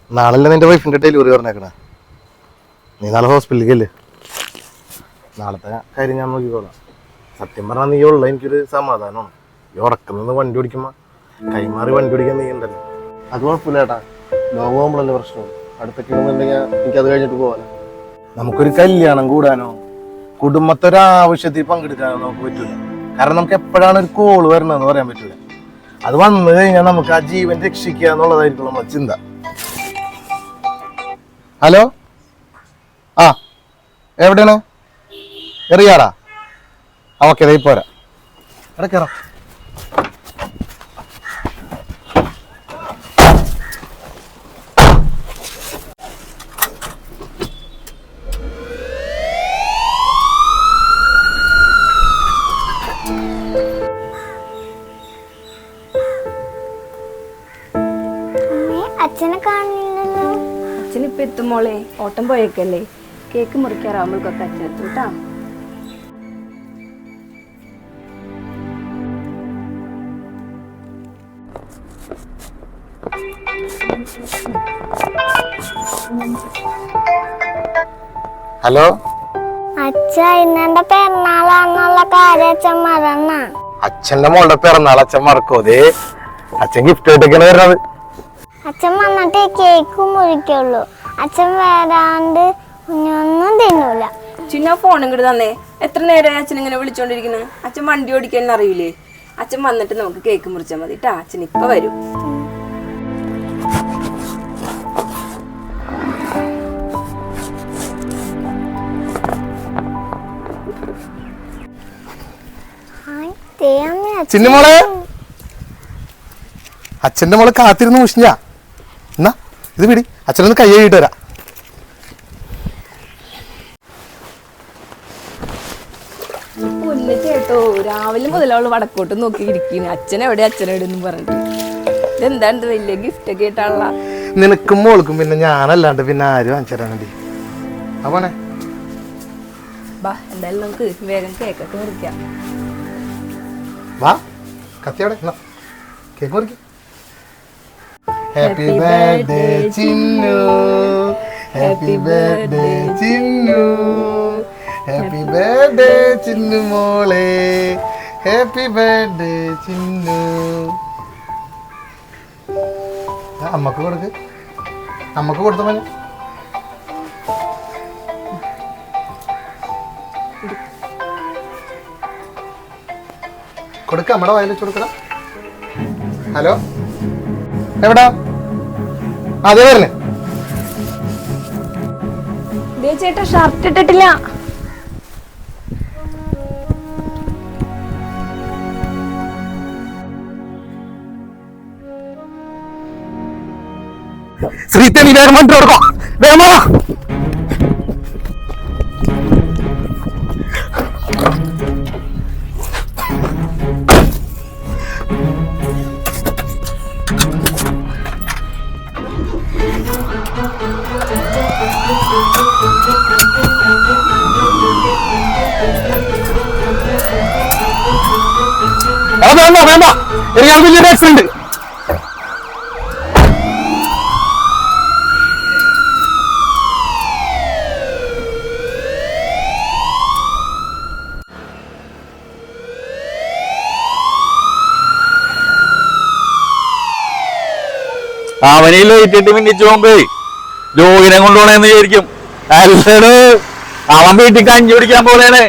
നാളെ നിന്റെ വൈഫിന്റെ ഡെലിവറി പറഞ്ഞേക്കണേ. നീ നാളെ ഹോസ്പിറ്റലിലേക്കല്ലേ? നാളത്തെ കാര്യം ഞാൻ നോക്കിക്കോളാം. സത്യം പറഞ്ഞാൽ നീ ഉള്ള എനിക്കൊരു സമാധാനമാണ്. ഈ ഉറക്കം നിന്ന് വണ്ടി ഓടിക്കുമ്പോ കൈമാറി വണ്ടി ഓടിക്കാൻ നീ ഉണ്ടല്ലോ. അത് കുഴപ്പമില്ല ഏട്ടാ, ലോകം പോകുമ്പോഴല്ലേ പ്രശ്നം. അടുത്തൊക്കെ ഉണ്ടെന്നുണ്ടെങ്കിൽ എനിക്കത് കഴിഞ്ഞിട്ട് പോകാനോ. നമുക്കൊരു കല്യാണം കൂടാനോ കുടുംബത്തൊരാവശ്യത്തിൽ പങ്കെടുക്കാനോ നമുക്ക് പറ്റൂല. കാരണം നമുക്ക് എപ്പോഴാണ് ഒരു കോള് വരണമെന്ന് പറയാൻ പറ്റൂല. അത് വന്നു കഴിഞ്ഞാൽ നമുക്ക് ആ ജീവൻ രക്ഷിക്കുക എന്നുള്ളതായിരിക്കും നമ്മുടെ ചിന്ത. ഹലോ, ആ എവിടെയാണ്? എറിയാടാ? ഓക്കെ, ദേ പോരാ. എടാ കയറാം. അച്ഛനെ കാണില്ലല്ലോ. അച്ഛനിപ്പോ എത്തും മോളെ, ഓട്ടം പോയേക്കല്ലേ. കേക്ക് മുറിക്കാറാവുമ്പോഴേക്കൊക്കെ അച്ഛനെത്തും കേട്ടാ. ഹലോ അച്ഛ, ഇന്നെന്റെ പിറന്നാളാന്നുള്ള കാര്യം അച്ഛൻ മറന്ന. അച്ഛന്റെ മോളുടെ പിറന്നാൾ അച്ഛൻ മറക്കോ? അതേ അച്ഛൻ ഗിഫ്റ്റ് ആയിട്ടൊക്കെയാണ് വരുന്നത്. അച്ഛൻ വന്നിട്ട് കേക്ക് മുറിക്കുള്ളൂ. അച്ഛൻ വരാണ്ട് ഒന്നും തിന്നൂല. ചിന്ന ഫോണും കൂടി തന്നേ. എത്ര നേരം അച്ഛൻ ഇങ്ങനെ വിളിച്ചോണ്ടിരിക്കുന്നത്? അച്ഛൻ വണ്ടി ഓടിക്കാൻ അറിയില്ലേ? അച്ഛൻ വന്നിട്ട് നമുക്ക് കേക്ക് മുറിച്ചാൽ മതി കേട്ടാ. അച്ഛൻ ഇപ്പൊ വരും. ചിന്നമോളെ, അച്ഛന്റെ മോളെ കാത്തിരുന്ന് മുഷിഞ്ഞ. എന്നാ ഇത് പിടി, അച്ഛനൊന്ന് കൈ കഴുകിട്ട് വരാം. ചേട്ടോ, രാവിലെ മുതലവള് വടക്കോട്ട് നോക്കി ഇരിക്കുന്നു. അച്ഛനെവിടെ അച്ഛനെവിടെയെന്നും പറഞ്ഞിട്ട്. ഇതെന്താണ്ട് വലിയ ഗിഫ്റ്റ് ഒക്കെ ആയിട്ടുള്ള. നിനക്കും മോൾക്കും പിന്നെ ഞാനല്ലാണ്ട് പിന്നെ ആരും വാങ്ങിച്ചു തരാൻ വേണ്ടി. അവനെ ബാ, എന്തായാലും നമുക്ക് വേഗം കേക്കൊക്കെ മുറിക്കാം. വാ, കത്തിയോടെ കേക്ക് മുറിക്കും. Happy birthday Chinnu, happy birthday Chinnu, happy birthday Chinnu മോളെ, ഹാപ്പി ബർത്ത്ഡേ ചിന്നു. അമ്മക്ക് കൊടുക്ക്, അമ്മക്ക് കൊടുത്ത പോലെ. കൊടുക്ക, അമ്മടെ വയലിൽ വെച്ച് കൊടുക്കണം. ഹലോ, എവിടാ? അതെ വരണേ. ചേട്ടാ ഷർട്ട് ഇട്ടിട്ടില്ല. ശ്രീത്തെ നീ വേഗം വണ്ടി കൊടുക്കോ, വേഗമോ. വേണ്ട വേണ്ട, എനിക്ക് വലിയൊരു ആക്സിഡന്റ്. അവനെ ലൈറ്റിട്ട് മിന്നിച്ചു പോകുമ്പേ രോഗിനെ കൊണ്ടുപോണെന്ന് വിചാരിക്കും. അല്ലട്, അവൻ വീട്ടിൽ കഞ്ഞി പിടിക്കാൻ പോലെയാണ്.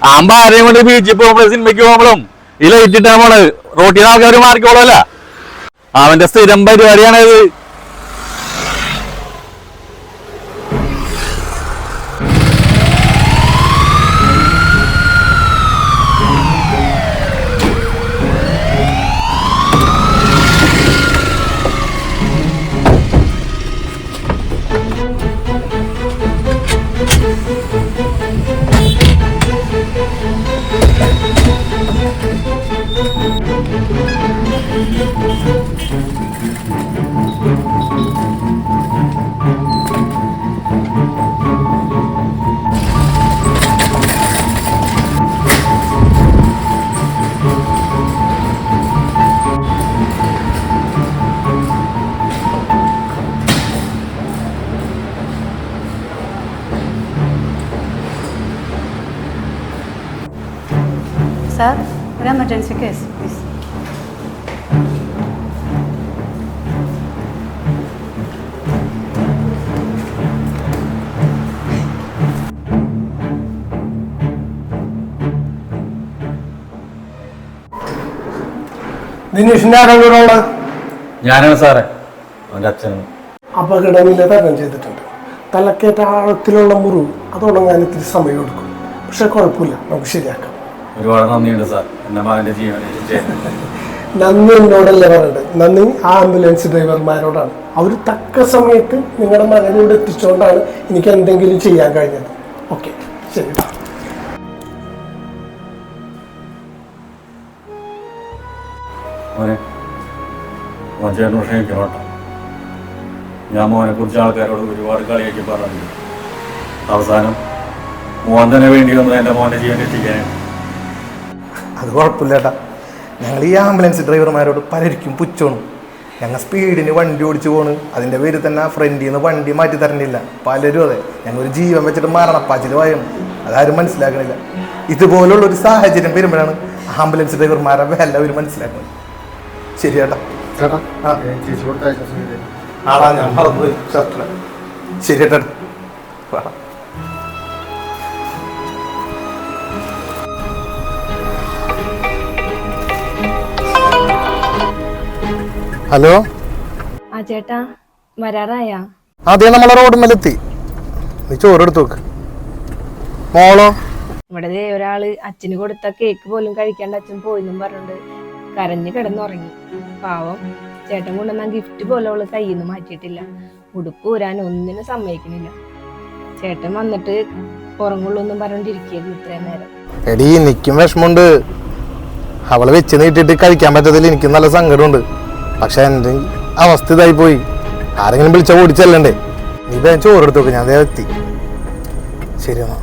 അവൻ ഭാര്യയും കൊണ്ട് ബീച്ചിൽ പോകുമ്പോഴും സിനിമയ്ക്ക് പോകുമ്പോഴും ഈ ലൈറ്റിട്ടാണ് പോണത്. റോട്ടിൽ ആൾക്കാർ മാറിക്കോളല്ല. അവന്റെ സ്ഥിരം പരിപാടിയാണത്. Sir, an emergency case, please. ദിനേഷിന്റെ ആരോഗ്യമുള്ള ഞാനാണ് സാറേ, അവൻ്റെ അച്ഛനാണ്. അപകടനില തരണം ചെയ്തിട്ടുണ്ട്. തലക്കേറ്റ ആഴത്തിലുള്ള മുറിവ് അതുണങ്ങാൻ ഇത്തിരി സമയം എടുക്കും. പക്ഷെ കുഴപ്പമില്ല, നമുക്ക് ശരിയാക്കാം. ഒരുപാട് നന്ദിയുണ്ട് സാർ, എൻ്റെ മകൻ്റെ ജീവൻ. നന്ദി എന്നോടല്ല പറയണ്ടത്, നന്ദി ആംബുലൻസ് ഡ്രൈവർമാരോടാണ്. അവർ തക്ക സമയത്ത് നിങ്ങളുടെ മകനെ ഇവിടെ എത്തിച്ചുകൊണ്ടാണ് എനിക്ക് എന്തെങ്കിലും ചെയ്യാൻ കഴിഞ്ഞത്. ഓക്കെ, ശരി. മോനെ, മോൻ ചേട്ടൻ ക്ഷമിക്കണം കേട്ടോ. ഞാൻ മോനെ കുറിച്ച് ആൾക്കാരോട് ഒരുപാട് കളിയാക്കി പറഞ്ഞു. അവസാനം മോൻ തന്നെ വേണ്ടി വന്നത് എൻ്റെ മോൻ്റെ ജീവൻ എത്തിക്കാനാണ്. അത് കുഴപ്പമില്ല ചേട്ടാ. ഞങ്ങൾ ഈ ആംബുലൻസ് ഡ്രൈവർമാരോട് പലർക്കും പുച്ഛമാണ്. ഞങ്ങൾ സ്പീഡിന് വണ്ടി ഓടിച്ചു പോണ്, അതിൻ്റെ പേര് തന്നെ ഫ്രണ്ടിൽ നിന്ന് വണ്ടി മാറ്റി തരണില്ല. പലരും അതെ, ഞങ്ങളൊരു ജീവൻ വെച്ചിട്ട് മരണപ്പാച്ചിൽ വായും. അതാരും മനസ്സിലാക്കണില്ല. ഇതുപോലുള്ളൊരു സാഹചര്യം വരുമ്പോഴാണ് ആംബുലൻസ് ഡ്രൈവർമാരെ എല്ലാവരും മനസ്സിലാക്കുന്നത്. ശരി ചേട്ടാ. ചേട്ടാ ആടാ, ഞാൻ മറന്നുപോയി ഷർട്ടിന്. ശരി ചേട്ടാ. ഹലോ. ആ ചേട്ടാ, വരാറായാ? അതെ, നമ്മളെ റോഡുമ്മലെത്തി. നീ ചോറെടുത്ത് നോക്ക്. മോളോ? ഇവിടെ ഒരാള് അച്ഛന് കൊടുത്ത കേക്ക് പോലും കഴിക്കാണ്ട് അച്ഛൻ പോയിന്നും പറഞ്ഞിട്ട് കരഞ്ഞു കിടന്നുറങ്ങി. പാവം, ചേട്ടൻ കൊണ്ടുവന്ന ഗിഫ്റ്റ് പോലും അവള് കയ്യിൽ നിന്ന് മാറ്റിയിട്ടില്ല. ഉടുപ്പ് ഊരാൻ ഒന്നിനും സമ്മതിക്കണില്ല. ചേട്ടൻ വന്നിട്ട് ഉറങ്ങുള്ളൂ എന്നും പറഞ്ഞോണ്ടിരിക്കുന്നു ഇത്രയും നേരം. എടീ, എനിക്കും വിഷമമുണ്ട്. അവളെ വെച്ച് നീട്ടിട്ട് കഴിക്കാൻ പറ്റത്തില്ല. എനിക്കും നല്ല സങ്കടമുണ്ട്. പക്ഷെ എൻ്റെ അവസ്ഥ ഇതായി പോയി. ആരെങ്കിലും വിളിച്ചാൽ ഓടിച്ചല്ലണ്ടേ. നീ വേഗം ചോറെടുത്ത് നോക്ക്, ഞാൻ ദേ എത്തി. ശരി എന്നാ.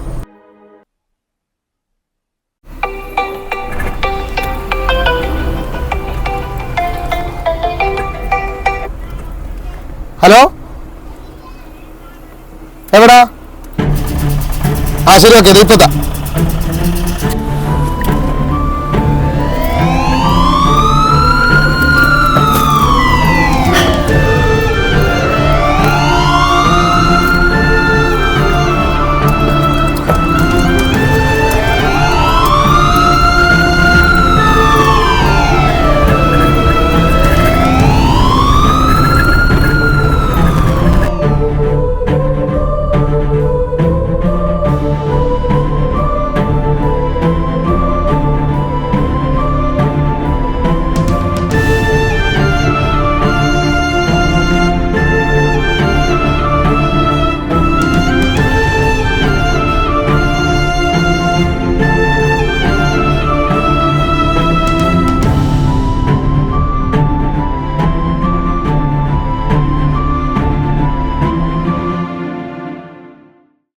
ഹലോ, എവിടാ? ആ ശരി, ഓക്കെ, ഇപ്പത്താ.